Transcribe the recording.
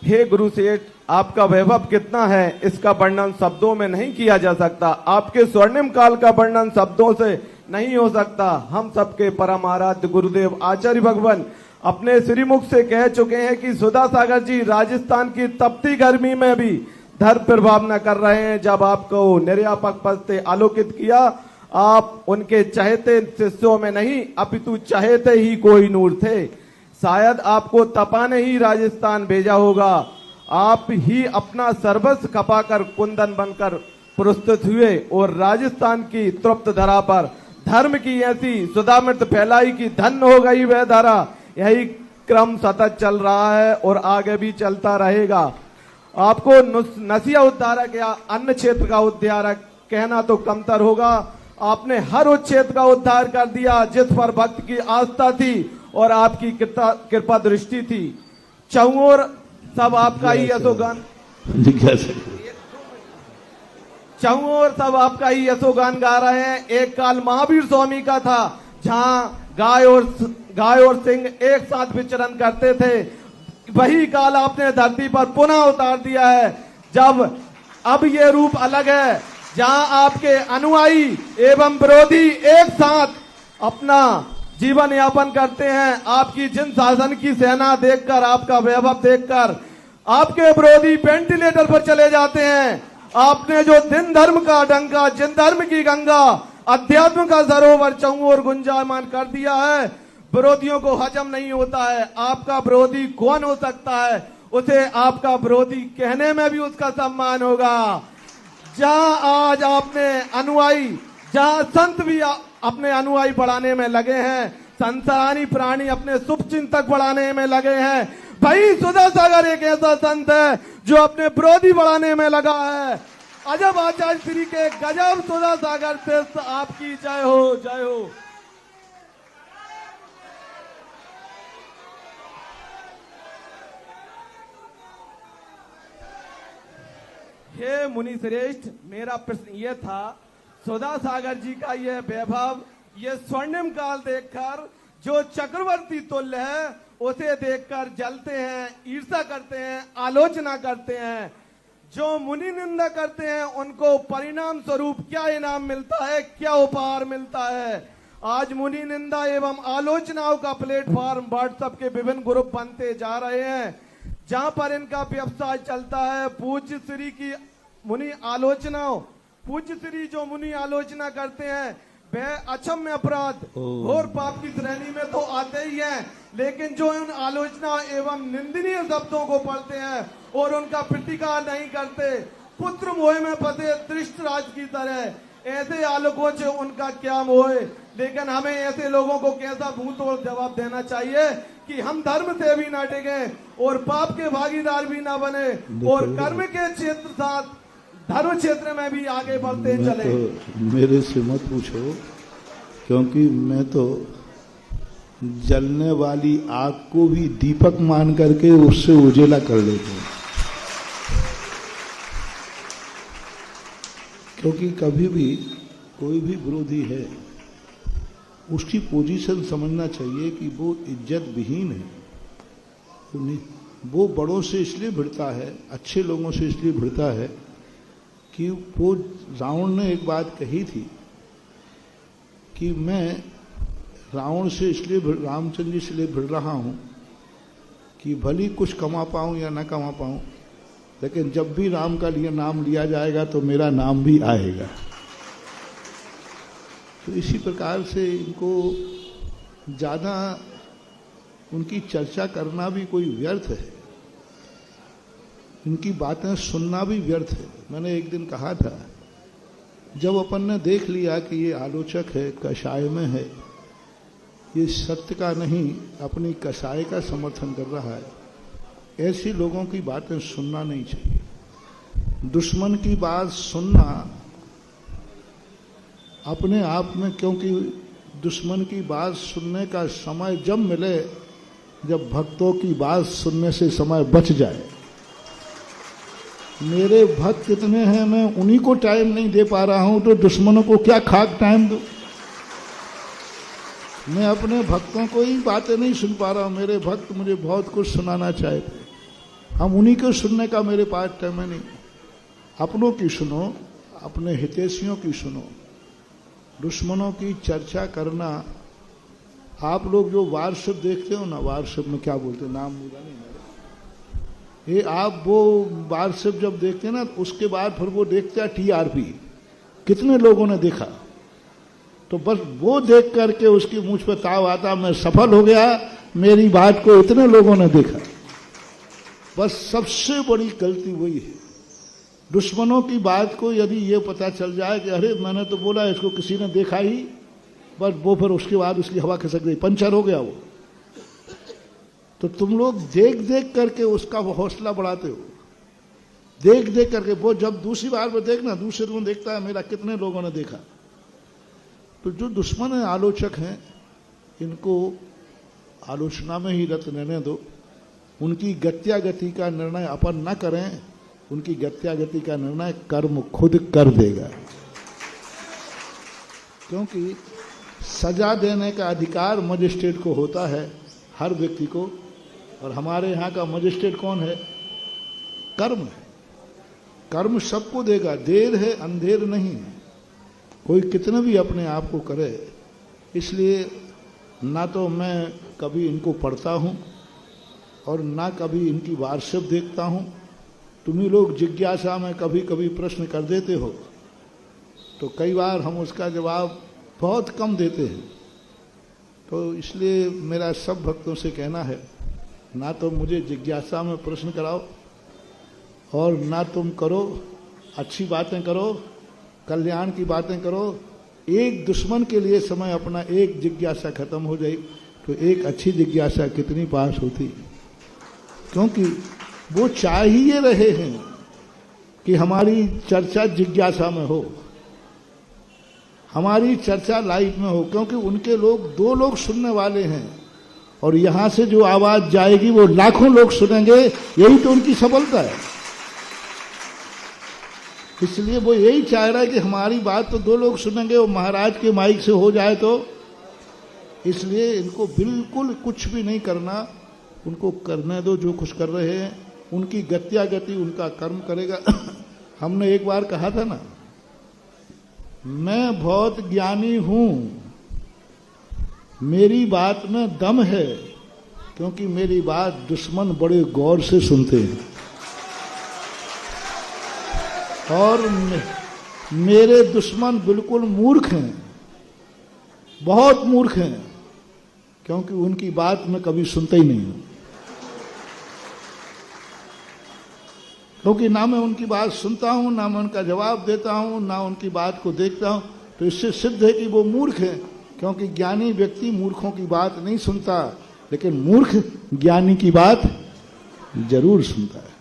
हे गुरु सेठ, आपका वैभव कितना है इसका वर्णन शब्दों में नहीं किया जा सकता। आपके स्वर्णिम काल का वर्णन शब्दों से नहीं हो सकता। हम सबके परम आराध्य गुरुदेव आचार्य भगवान अपने श्रीमुख से कह चुके हैं कि सुधा सागर जी राजस्थान की तपती गर्मी में भी धर्म प्रभाव न कर रहे हैं। जब आपको निर्यापक पद से आलोकित किया, आप उनके चहेते शिष्यों में नहीं अपितु चहेते ही कोई नूर थे। शायद आपको तपा ने ही राजस्थान भेजा होगा। आप ही अपना सर्वस्व खपाकर कुंदन बनकर प्रस्तुत हुए और राजस्थान की तृप्त धरा पर धर्म की ऐसी सुधामृत फैलाई कि धन्य हो गई वह धरा। यही क्रम सतत चल रहा है और आगे भी चलता रहेगा। आपको नसिया उद्धारक या अन्य क्षेत्र का उद्धारक कहना तो कमतर होगा। आपने हर उस क्षेत्र का उद्धार कर दिया जिस पर भक्त की आस्था थी और आपकी कृपा दृष्टि थी। चौर सब आपका ही यशोगान चौर सब आपका ही यशोगान गा रहे हैं। एक काल महावीर स्वामी का था जहां गाय और सिंह एक साथ विचरण करते थे। वही काल आपने धरती पर पुनः उतार दिया है। जब अब ये रूप अलग है जहां आपके अनुयायी एवं विरोधी एक साथ अपना जीवन यापन करते हैं। आपकी जिन शासन की सेना देखकर, आपका वैभव देखकर आपके विरोधी वेंटिलेटर पर चले जाते हैं। आपने जो दिन धर्म का डंका, जिन धर्म की गंगा, अध्यात्म का सरोवर चौर गुंजायमान कर दिया है, विरोधियों को हजम नहीं होता है। आपका विरोधी कौन हो सकता है? उसे आपका विरोधी कहने में भी उसका सम्मान होगा। जहां आज आपने अनुयायी, जहां संत भी अपने अनुयायी बढ़ाने में लगे हैं, संसारी प्राणी अपने शुभ चिंतक बढ़ाने में लगे हैं, भाई सुधा सागर एक ऐसा संत है जो अपने विरोधी बढ़ाने में लगा है। अजब आचार्य श्री के गजब सुधा सागर से आपकी जय हो, जय हो। हे मुनि श्रेष्ठ, मेरा प्रश्न यह था, सुधा सागर जी का यह वैभव, ये स्वर्णिम काल देखकर जो चक्रवर्ती तुल्य है उसे देखकर जलते हैं, ईर्ष्या करते हैं, आलोचना करते हैं। जो मुनि निंदा करते हैं उनको परिणाम स्वरूप क्या इनाम मिलता है, क्या उपहार मिलता है? आज मुनि निंदा एवं आलोचनाओं का प्लेटफॉर्म व्हाट्सएप के विभिन्न ग्रुप बनते जा रहे हैं जहां पर इनका व्यवसाय चलता है। पूज्य श्री की मुनि आलोचनाओं, पूज्य श्री जो मुनि आलोचना करते हैं वह अक्षम्य अपराध और पाप की श्रेणी में तो आते ही हैं, लेकिन जो उन आलोचना एवं निंदनीय शब्दों को पढ़ते हैं और उनका प्रतिकार नहीं करते, पुत्र मोह में फंसे धृष्टराज की तरह, ऐसे आलोकों से उनका क्या मोह? लेकिन हमें ऐसे लोगों को कैसा भूतोड़ जवाब देना चाहिए कि हम धर्म से भी ना टिके और पाप के भागीदार भी ना बने और कर्म के क्षेत्र साथ धर्म क्षेत्र में भी आगे बढ़ते चले। तो मेरे से मत पूछो, क्योंकि मैं तो जलने वाली आग को भी दीपक मान करके उससे उजेला कर लेता हूं। क्योंकि कभी भी कोई भी विरोधी है, उसकी पोजीशन समझना चाहिए कि वो इज्जत विहीन है। वो बड़ों से इसलिए भिड़ता है, अच्छे लोगों से इसलिए भिड़ता है कि वो रावण ने एक बात कही थी कि मैं रावण से इसलिए रामचंद्र जी से भिड़ रहा हूँ कि भली कुछ कमा पाऊँ या ना कमा पाऊँ, लेकिन जब भी राम का नाम लिया जाएगा तो मेरा नाम भी आएगा। तो इसी प्रकार से इनको ज़्यादा उनकी चर्चा करना भी कोई व्यर्थ है, इनकी बातें सुनना भी व्यर्थ है। मैंने एक दिन कहा था, जब अपन ने देख लिया कि ये आलोचक है, कषाय में है, ये सत्य का नहीं अपनी कषाय का समर्थन कर रहा है, ऐसे लोगों की बातें सुनना नहीं चाहिए। दुश्मन की बात सुनना अपने आप में, क्योंकि दुश्मन की बात सुनने का समय जब मिले जब भक्तों की बात सुनने से समय बच जाए। मेरे भक्त कितने हैं, मैं उन्हीं को टाइम नहीं दे पा रहा हूं, तो दुश्मनों को क्या खाक टाइम दूं? मैं अपने भक्तों को ही बातें नहीं सुन पा रहा हूं। मेरे भक्त मुझे बहुत कुछ सुनाना चाहते, हम उन्हीं को सुनने का मेरे पास टाइम है नहीं। अपनों की सुनो, अपने हितैषियों की सुनो, दुश्मनों की चर्चा करना। आप लोग जो व्हाट्सएप देखते हो ना, व्हाट्सएप में क्या बोलते हैं, नाम मुझे नहीं मेरा, ये आप वो व्हाट्सएप जब देखते हैं ना, उसके बाद फिर वो देखते हैं टीआरपी, कितने लोगों ने देखा। तो बस वो देख करके उसकी मुझ पर ताव आता, मैं सफल हो गया, मेरी बात को इतने लोगों ने देखा। बस सबसे बड़ी गलती वही है। दुश्मनों की बात को यदि ये पता चल जाए कि अरे मैंने तो बोला, इसको किसी ने देखा ही, बस वो फिर उसके बाद उसकी हवा खिसक गई, पंचर हो गया वो। तो तुम लोग देख देख करके उसका हौसला बढ़ाते हो, देख देख करके। वो जब दूसरी बार में देखना, दूसरे दिन देखता है मेरा कितने लोगों ने देखा। तो जो दुश्मन है, आलोचक हैं, इनको आलोचना में ही रत रहने दो। उनकी गत्यागति का निर्णय अपन न करें, उनकी गत्यागति का निर्णय कर्म खुद कर देगा। क्योंकि सजा देने का अधिकार मजिस्ट्रेट को होता है, हर व्यक्ति को। और हमारे यहाँ का मजिस्ट्रेट कौन है? कर्म है। कर्म सबको देगा, देर है अंधेर नहीं है। कोई कितना भी अपने आप को करे। इसलिए ना तो मैं कभी इनको पढ़ता हूँ और ना कभी इनकी व्हाट्सएप देखता हूँ। तुम्ही लोग जिज्ञासा में कभी कभी प्रश्न कर देते हो, तो कई बार हम उसका जवाब बहुत कम देते हैं। तो इसलिए मेरा सब भक्तों से कहना है, ना तो मुझे जिज्ञासा में प्रश्न कराओ और ना तुम करो, अच्छी बातें करो, कल्याण की बातें करो। एक दुश्मन के लिए समय अपना, एक जिज्ञासा खत्म हो जाए तो एक अच्छी जिज्ञासा कितनी पास होती। क्योंकि वो चाहिए रहे हैं कि हमारी चर्चा जिज्ञासा में हो, हमारी चर्चा लाइव में हो। क्योंकि उनके लोग 2 लोग सुनने वाले हैं और यहां से जो आवाज जाएगी वो लाखों लोग सुनेंगे। यही तो उनकी सफलता है। इसलिए वो यही चाह रहा है कि हमारी बात तो 2 लोग सुनेंगे और महाराज के माइक से हो जाए। तो इसलिए इनको बिल्कुल कुछ भी नहीं करना, उनको करने दो जो कुछ कर रहे हैं। उनकी गत्यागति, उनका कर्म करेगा। हमने एक बार कहा था ना, मैं बहुत ज्ञानी हूं, मेरी बात में दम है, क्योंकि मेरी बात दुश्मन बड़े गौर से सुनते हैं। और मेरे दुश्मन बिल्कुल मूर्ख हैं, बहुत मूर्ख हैं, क्योंकि उनकी बात मैं कभी सुनता ही नहीं हूं। क्योंकि ना मैं उनकी बात सुनता हूं, ना मैं उनका जवाब देता हूं, ना उनकी बात को देखता हूं। तो इससे सिद्ध है कि वो मूर्ख है। क्योंकि ज्ञानी व्यक्ति मूर्खों की बात नहीं सुनता, लेकिन मूर्ख ज्ञानी की बात जरूर सुनता है।